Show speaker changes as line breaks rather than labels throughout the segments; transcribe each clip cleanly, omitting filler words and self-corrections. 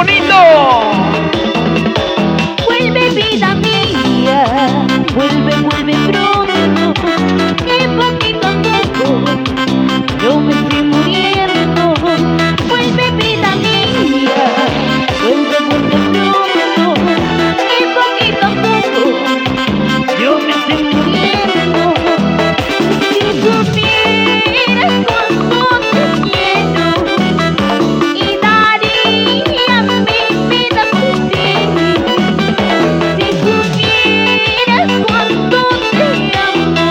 bonito!
Vuelve vida mía, vuelve, vuelve pronto, que poquito a poco yo me estoy muriendo. Vuelve vida mía, vuelve, vuelve pronto, que poquito a poco yo me estoy muriendo. Si supieras cuánto te quiero y daría mi vida por ti. Si supieras cuánto te amo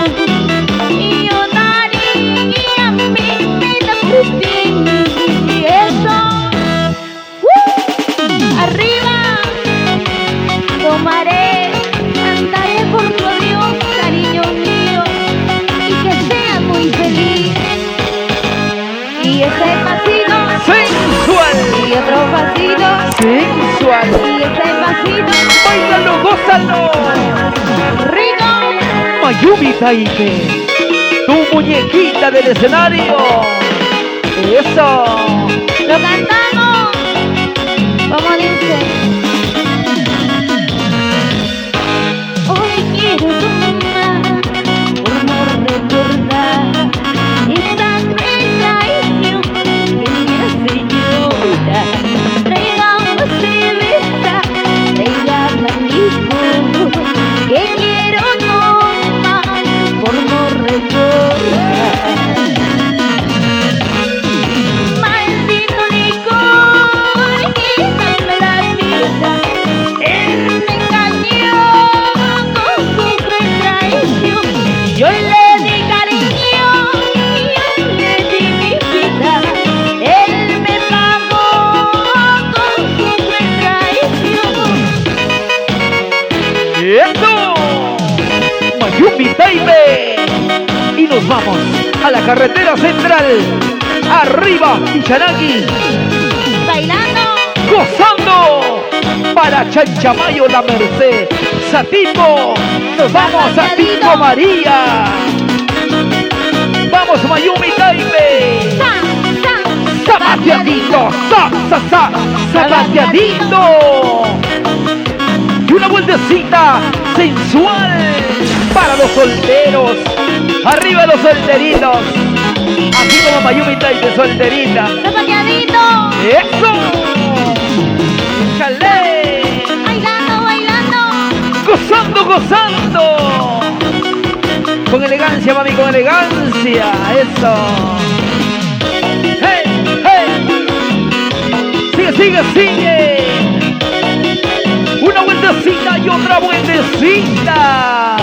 y yo daría mi vida por ti. Y eso, arriba, tomaré, cantaré por tu adiós, cariño mío, y que seas muy feliz. Y ese pasito,
¡Sensual!
y otro pasito,
¡Sensual!
y ese pasito,
¡Báilalo, gózalo!
rico.
Mayumi Taime, tu muñequita del escenario. ¡Eso!
Lo cantamos, como dice. Hoy quiero tomar por no recordar esa traición que me hace llorar. Traigamos cerveza, traigamos licor, que quiero tomar por no recordar. Maldito licor que dame la vida, él me engañó con su cruel traición. Yo le di cariño y yo le di mi vida, él me pagó con su cruel traición.
¡Eso! Mayumi Taime. Y nos vamos a la carretera central. Arriba, Pichanaki.
Bailando,
Gozando. Para Chanchamayo, La Merced. Satipo. Nos vamos a Tingo María. Vamos, Mayumi Taime. Zapateadito. Zapateadito. Y una vueltecita sensual para los solteros. Arriba los solteritos. Así como Mayumi Taime, solterita.
zapateadito,
¡Eso! ¡Chale!
bailando, bailando.
¡Gozando, gozando! Con elegancia, mami, con elegancia. ¡Eso! ¡Hey, hey! ¡Sigue, sigue, sigue! Una vueltecita y otra vueltecita.